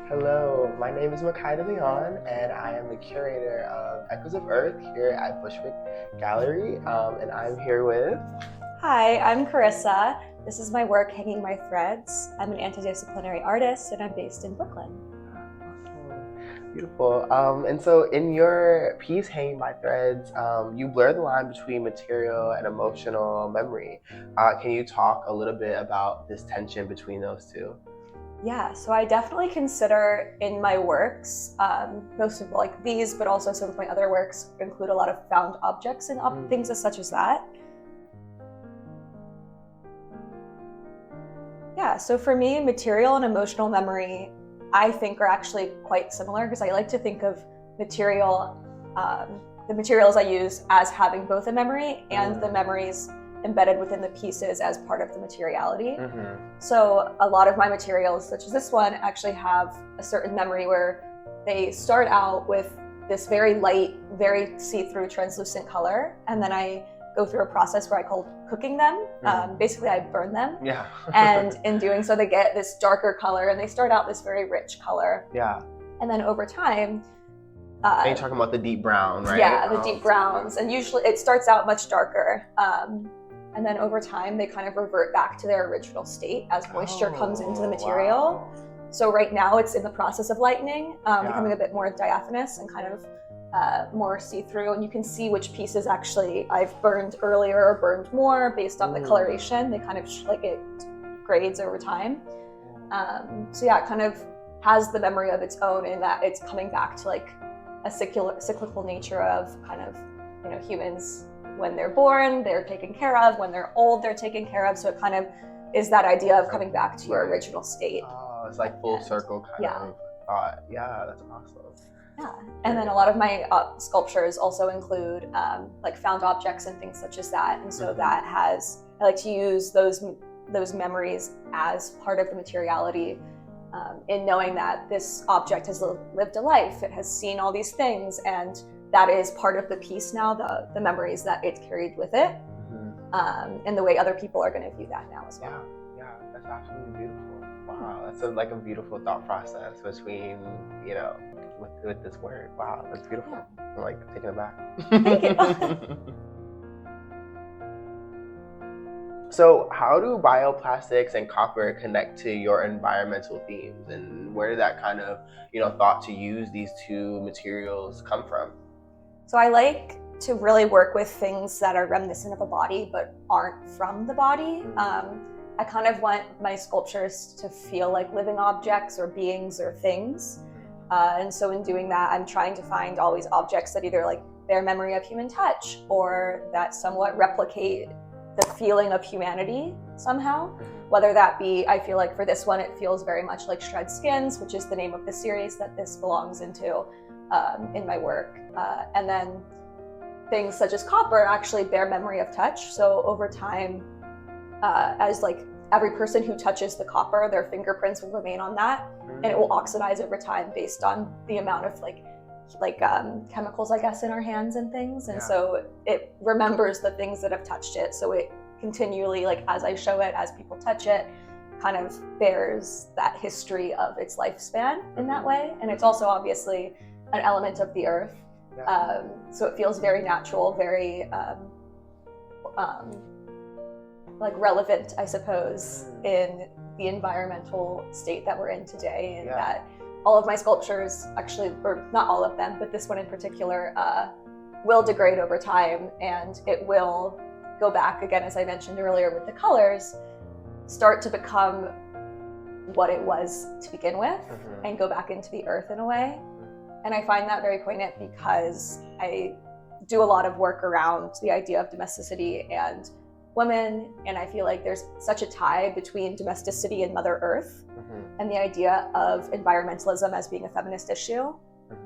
Hello, my name is Mekhi Deleon, and I am the curator of Echoes of Earth here at Bushwick Gallery, and I'm here with... Hi, I'm Korissa. This is my work, Hanging My Threads. I'm an anti-disciplinary artist, and I'm based in Brooklyn. Awesome. Beautiful. And so in your piece, Hanging My Threads, you blur the line between material and emotional memory. Can you talk a little bit about this tension between those two? Yeah, so I definitely consider in my works, most of like these, but also some of my other works include a lot of found objects and things such as that. Yeah, so for me, material and emotional memory, I think are actually quite similar because I like to think of material, the materials I use as having both a memory and the memories embedded within the pieces as part of the materiality. So a lot of my materials, such as this one, actually have a certain memory where they start out with this very light, very see-through translucent color, and then I go through a process where I call cooking them. Basically, I burn them. Yeah. And in doing so, they get this darker color, and they start out this very rich color. Yeah. And then over time, and you're talking about the deep brown, right? Yeah, the deep browns, and usually it starts out much darker. And then over time, they kind of revert back to their original state as moisture comes into the material. Wow. So right now it's in the process of lightening, becoming a bit more diaphanous and kind of more see-through. And you can see which pieces actually I've burned earlier or burned more based on the coloration. They kind of like it grades over time. So yeah, it kind of has the memory of its own in that it's coming back to like a cyclical nature of kind of, you know, humans. When they're born, they're taken care of. When they're old, they're taken care of. So it kind of is that idea of coming back to your original state. Oh, it's like full circle kind of thought. Yeah, that's awesome. Yeah, and then a lot of my sculptures also include like found objects and things such as that. And so that has, I like to use those memories as part of the materiality in knowing that this object has lived a life. It has seen all these things, and that is part of the piece now, the memories that it carried with it, and the way other people are going to view that now as well. Yeah, that's absolutely beautiful. Wow, that's like a beautiful thought process between, you know, with this word. Wow, that's beautiful. I'm like taken aback. Thank you. So how do bioplastics and copper connect to your environmental themes, and where did that kind of, you know, thought to use these two materials come from? So I like to really work with things that are reminiscent of a body but aren't from the body. I kind of want my sculptures to feel like living objects or beings or things. And so in doing that, I'm trying to find always objects that either like bear memory of human touch or that somewhat replicate the feeling of humanity somehow. Whether that be, I feel like for this one, it feels very much like Shred Skins, which is the name of the series that this belongs into in my work. And then things such as copper actually bear memory of touch. So over time, as like every person who touches the copper, their fingerprints will remain on that, and it will oxidize over time based on the amount of like chemicals, I guess, in our hands and things. And so it remembers the things that have touched it. So it continually, like as I show it, as people touch it, kind of bears that history of its lifespan in that way. And it's also obviously an element of the earth. So it feels very natural, very like relevant, I suppose, in the environmental state that we're in today. And that all of my sculptures actually, or not all of them, but this one in particular, will degrade over time, and it will go back again, as I mentioned earlier with the colors, start to become what it was to begin with and go back into the earth in a way. And I find that very poignant because I do a lot of work around the idea of domesticity and women, and I feel like there's such a tie between domesticity and Mother Earth and the idea of environmentalism as being a feminist issue.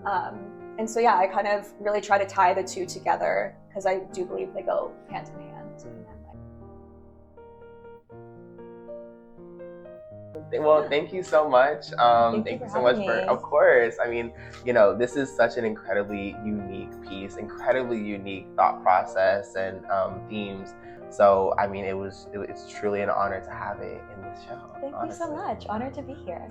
And so yeah, I kind of really try to tie the two together because I do believe they go hand in hand. Well, thank you so much. Thank you so much for, of course. I mean, you know, this is such an incredibly unique piece, incredibly unique thought process and themes. So, I mean, it's truly an honor to have it in this show. Thank you so much. Honored to be here.